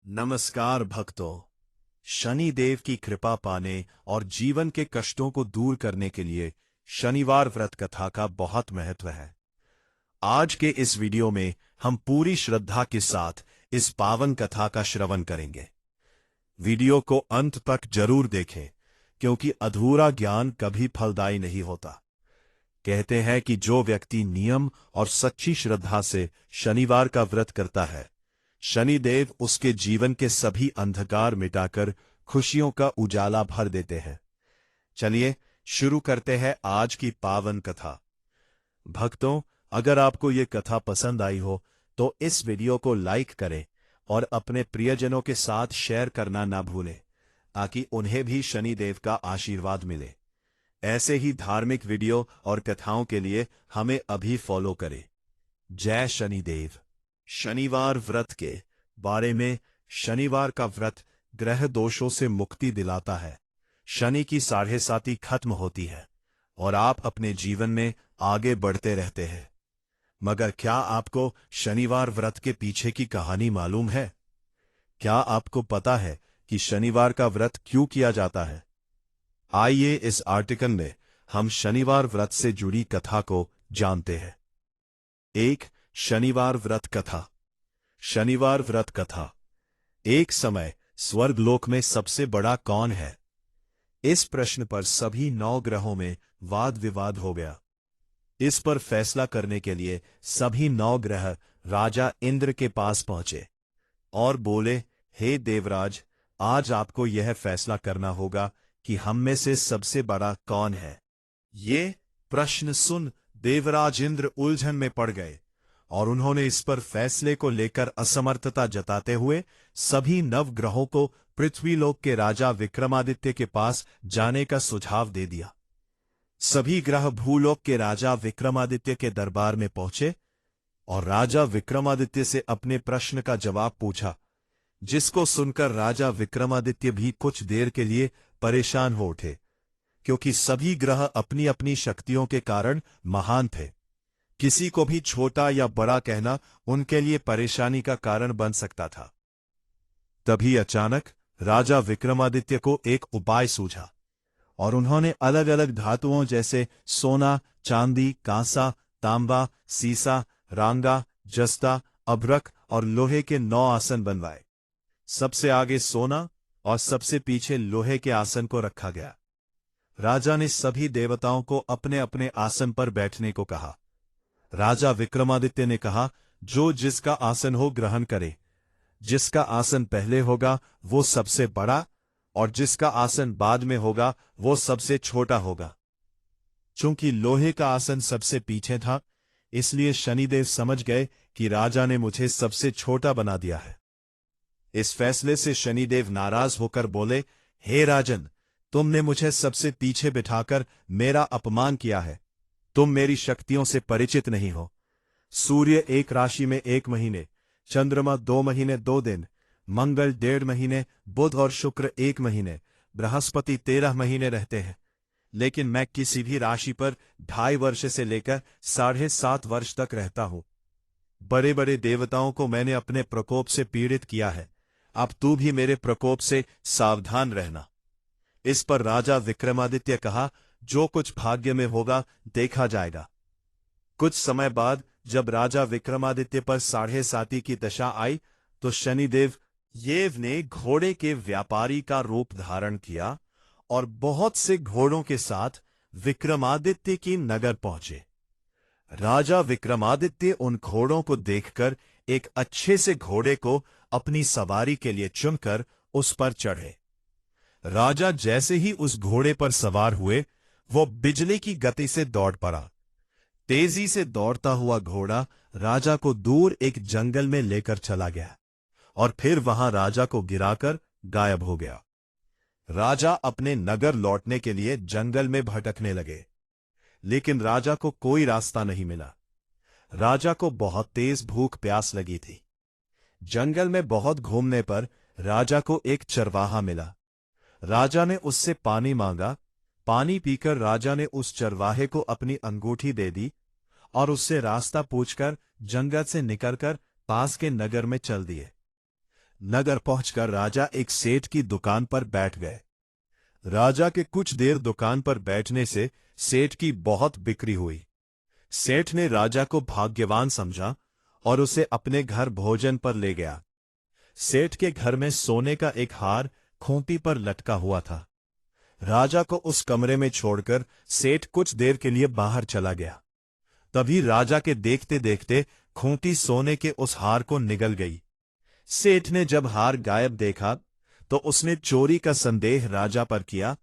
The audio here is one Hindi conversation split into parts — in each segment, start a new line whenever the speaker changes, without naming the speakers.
नमस्कार भक्तों। शनि देव की कृपा पाने और जीवन के कष्टों को दूर करने के लिए शनिवार व्रत कथा का बहुत महत्व है। आज के इस वीडियो में हम पूरी श्रद्धा के साथ इस पावन कथा का श्रवण करेंगे। वीडियो को अंत तक जरूर देखें, क्योंकि अधूरा ज्ञान कभी फलदायी नहीं होता। कहते हैं कि जो व्यक्ति नियम और सच्ची श्रद्धा से शनिवार का व्रत करता है, शनिदेव उसके जीवन के सभी अंधकार मिटाकर खुशियों का उजाला भर देते हैं। चलिए शुरू करते हैं आज की पावन कथा। भक्तों, अगर आपको ये कथा पसंद आई हो तो इस वीडियो को लाइक करें और अपने प्रियजनों के साथ शेयर करना ना भूलें, ताकि उन्हें भी शनिदेव का आशीर्वाद मिले। ऐसे ही धार्मिक वीडियो और कथाओं के लिए हमें अभी फॉलो करें। जय शनिदेव। शनिवार व्रत के बारे में। शनिवार का व्रत ग्रह दोषों से मुक्ति दिलाता है। शनि की साढ़ेसाती खत्म होती है और आप अपने जीवन में आगे बढ़ते रहते हैं। मगर क्या आपको शनिवार व्रत के पीछे की कहानी मालूम है? क्या आपको पता है कि शनिवार का व्रत क्यों किया जाता है? आइए इस आर्टिकल में हम शनिवार व्रत से जुड़ी कथा को जानते हैं। 1. शनिवार व्रत कथा। शनिवार व्रत कथा। एक समय स्वर्गलोक में सबसे बड़ा कौन है? इस प्रश्न पर सभी 9 ग्रहों में वाद विवाद हो गया। इस पर फैसला करने के लिए सभी 9 ग्रह राजा इंद्र के पास पहुंचे और बोले, हे देवराज, आज आपको यह फैसला करना होगा कि हम में से सबसे बड़ा कौन है। ये प्रश्न सुन देवराज इंद्र उलझन में पड़ गए और उन्होंने इस पर फैसले को लेकर असमर्थता जताते हुए सभी नवग्रहों को पृथ्वीलोक के राजा विक्रमादित्य के पास जाने का सुझाव दे दिया। सभी ग्रह भूलोक के राजा विक्रमादित्य के दरबार में पहुंचे और राजा विक्रमादित्य से अपने प्रश्न का जवाब पूछा, जिसको सुनकर राजा विक्रमादित्य भी कुछ देर के लिए परेशान हो उठे, क्योंकि सभी ग्रह अपनी अपनी शक्तियों के कारण महान थे। किसी को भी छोटा या बड़ा कहना उनके लिए परेशानी का कारण बन सकता था। तभी अचानक राजा विक्रमादित्य को एक उपाय सूझा और उन्होंने अलग अलग धातुओं जैसे सोना, चांदी, कांसा, तांबा, सीसा, रांगा, जस्ता, अभ्रक और लोहे के 9 आसन बनवाए। सबसे आगे सोना और सबसे पीछे लोहे के आसन को रखा गया। राजा ने सभी देवताओं को अपने अपने आसन पर बैठने को कहा। राजा विक्रमादित्य ने कहा, जो जिसका आसन हो ग्रहण करे। जिसका आसन पहले होगा वो सबसे बड़ा और जिसका आसन बाद में होगा वो सबसे छोटा होगा। चूंकि लोहे का आसन सबसे पीछे था, इसलिए शनिदेव समझ गए कि राजा ने मुझे सबसे छोटा बना दिया है। इस फैसले से शनिदेव नाराज होकर बोले, हे राजन, तुमने मुझे सबसे पीछे बिठाकर मेरा अपमान किया है। तुम मेरी शक्तियों से परिचित नहीं हो। सूर्य एक राशि में 1 महीने, चंद्रमा 2 महीने 2 दिन, मंगल 1.5 महीने, बुध और शुक्र 1 महीने, बृहस्पति 13 महीने रहते हैं। लेकिन मैं किसी भी राशि पर 2.5 वर्ष से लेकर 7.5 वर्ष तक रहता हूं। बड़े बड़े देवताओं को मैंने अपने प्रकोप से पीड़ित किया है। अब तू भी मेरे प्रकोप से सावधान रहना। इस पर राजा विक्रमादित्य कहा, जो कुछ भाग्य में होगा देखा जाएगा। कुछ समय बाद जब राजा विक्रमादित्य पर 7.5 की दशा आई तो शनिदेव ने घोड़े के व्यापारी का रूप धारण किया और बहुत से घोड़ों के साथ विक्रमादित्य की नगर पहुंचे। राजा विक्रमादित्य उन घोड़ों को देखकर एक अच्छे से घोड़े को अपनी सवारी के लिए चुनकर उस पर चढ़े। राजा जैसे ही उस घोड़े पर सवार हुए, वो बिजली की गति से दौड़ पड़ा। तेजी से दौड़ता हुआ घोड़ा राजा को दूर एक जंगल में लेकर चला गया और फिर वहां राजा को गिराकर गायब हो गया। राजा अपने नगर लौटने के लिए जंगल में भटकने लगे, लेकिन राजा को कोई रास्ता नहीं मिला। राजा को बहुत तेज भूख प्यास लगी थी। जंगल में बहुत घूमने पर राजा को एक चरवाहा मिला। राजा ने उससे पानी मांगा। पानी पीकर राजा ने उस चरवाहे को अपनी अंगूठी दे दी और उससे रास्ता पूछकर जंगल से निकलकर पास के नगर में चल दिए। नगर पहुंचकर राजा एक सेठ की दुकान पर बैठ गए। राजा के कुछ देर दुकान पर बैठने से सेठ की बहुत बिक्री हुई। सेठ ने राजा को भाग्यवान समझा और उसे अपने घर भोजन पर ले गया। सेठ के घर में सोने का एक हार खूंटी पर लटका हुआ था। राजा को उस कमरे में छोड़कर सेठ कुछ देर के लिए बाहर चला गया। तभी राजा के देखते देखते खूंटी सोने के उस हार को निगल गई। सेठ ने जब हार गायब देखा तो उसने चोरी का संदेह राजा पर किया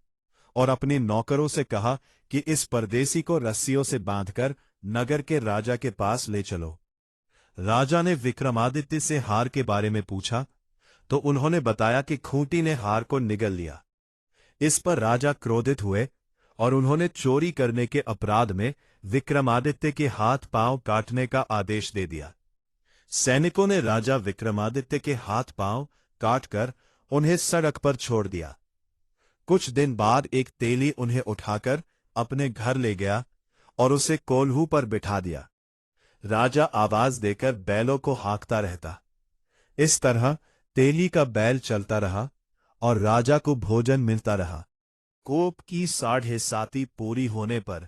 और अपने नौकरों से कहा कि इस परदेसी को रस्सियों से बांधकर नगर के राजा के पास ले चलो। राजा ने विक्रमादित्य से हार के बारे में पूछा तो उन्होंने बताया कि खूंटी ने हार को निगल लिया। इस पर राजा क्रोधित हुए और उन्होंने चोरी करने के अपराध में विक्रमादित्य के हाथ पांव काटने का आदेश दे दिया। सैनिकों ने राजा विक्रमादित्य के हाथ पांव काटकर उन्हें सड़क पर छोड़ दिया। कुछ दिन बाद एक तेली उन्हें उठाकर अपने घर ले गया और उसे कोल्हू पर बिठा दिया। राजा आवाज देकर बैलों को हाँकता रहता। इस तरह तेली का बैल चलता रहा और राजा को भोजन मिलता रहा। कोप की 7.5 पूरी होने पर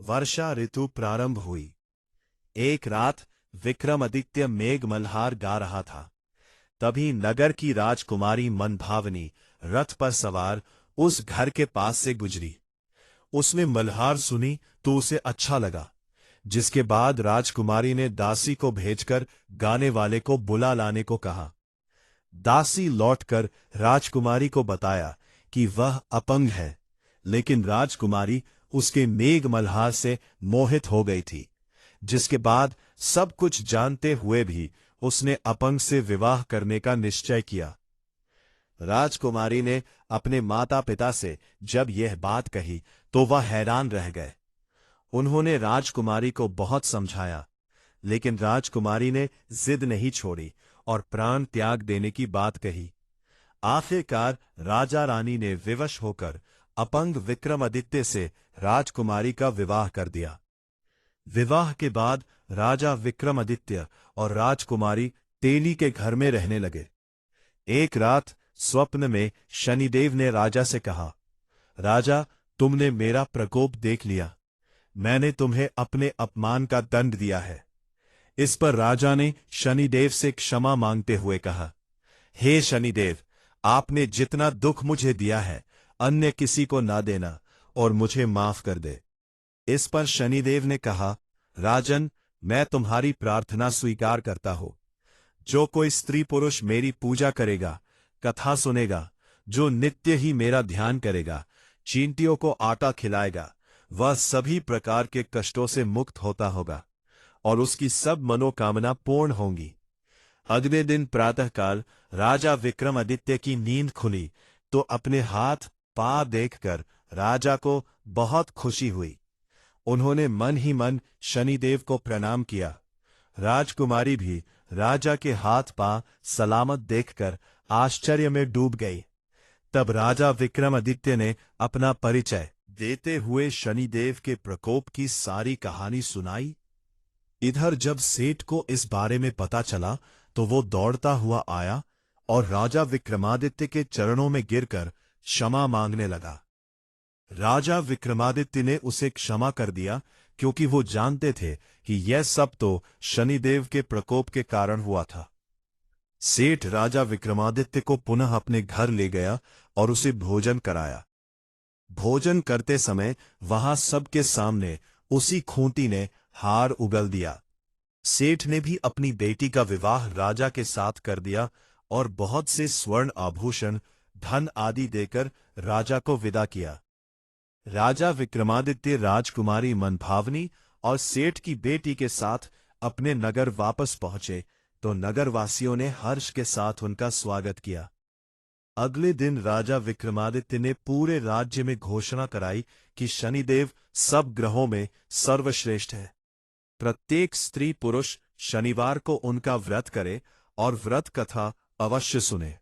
वर्षा ऋतु प्रारंभ हुई। एक रात विक्रमादित्य मेघ मल्हार गा रहा था। तभी नगर की राजकुमारी मनभावनी रथ पर सवार उस घर के पास से गुजरी। उसने मल्हार सुनी तो उसे अच्छा लगा, जिसके बाद राजकुमारी ने दासी को भेजकर गाने वाले को बुला लाने को कहा। दासी लौटकर राजकुमारी को बताया कि वह अपंग है, लेकिन राजकुमारी उसके मेघ मल्हार से मोहित हो गई थी, जिसके बाद सब कुछ जानते हुए भी उसने अपंग से विवाह करने का निश्चय किया। राजकुमारी ने अपने माता पिता से जब यह बात कही तो वह हैरान रह गए। उन्होंने राजकुमारी को बहुत समझाया, लेकिन राजकुमारी ने जिद नहीं छोड़ी और प्राण त्याग देने की बात कही। आखिरकार राजा रानी ने विवश होकर अपंग विक्रमादित्य से राजकुमारी का विवाह कर दिया। विवाह के बाद राजा विक्रमादित्य और राजकुमारी तेली के घर में रहने लगे। एक रात स्वप्न में शनिदेव ने राजा से कहा, राजा, तुमने मेरा प्रकोप देख लिया। मैंने तुम्हें अपने अपमान का दंड दिया है। इस पर राजा ने शनिदेव से क्षमा मांगते हुए कहा, हे शनिदेव, आपने जितना दुख मुझे दिया है अन्य किसी को ना देना और मुझे माफ कर दे। इस पर शनिदेव ने कहा, राजन, मैं तुम्हारी प्रार्थना स्वीकार करता हूं। जो कोई स्त्री पुरुष मेरी पूजा करेगा, कथा सुनेगा, जो नित्य ही मेरा ध्यान करेगा, चींटियों को आटा खिलाएगा, वह सभी प्रकार के कष्टों से मुक्त होता होगा और उसकी सब मनोकामना पूर्ण होंगी। अगले दिन प्रातःकाल राजा विक्रमादित्य की नींद खुली तो अपने हाथ पांव देखकर राजा को बहुत खुशी हुई। उन्होंने मन ही मन शनिदेव को प्रणाम किया। राजकुमारी भी राजा के हाथ पांव सलामत देखकर आश्चर्य में डूब गई। तब राजा विक्रमादित्य ने अपना परिचय देते हुए शनिदेव के प्रकोप की सारी कहानी सुनाई। इधर जब सेठ को इस बारे में पता चला तो वो दौड़ता हुआ आया और राजा विक्रमादित्य के चरणों में गिरकर क्षमा मांगने लगा। राजा विक्रमादित्य ने उसे क्षमा कर दिया, क्योंकि वो जानते थे कि यह सब तो शनिदेव के प्रकोप के कारण हुआ था। सेठ राजा विक्रमादित्य को पुनः अपने घर ले गया और उसे भोजन कराया। भोजन करते समय वहां सबके सामने उसी खूंटी ने हार उगल दिया। सेठ ने भी अपनी बेटी का विवाह राजा के साथ कर दिया और बहुत से स्वर्ण आभूषण, धन आदि देकर राजा को विदा किया। राजा विक्रमादित्य राजकुमारी मनभावनी और सेठ की बेटी के साथ अपने नगर वापस पहुंचे तो नगरवासियों ने हर्ष के साथ उनका स्वागत किया। अगले दिन राजा विक्रमादित्य ने पूरे राज्य में घोषणा कराई कि शनिदेव सब ग्रहों में सर्वश्रेष्ठ है। प्रत्येक स्त्री पुरुष शनिवार को उनका व्रत करे और व्रत कथा अवश्य सुने।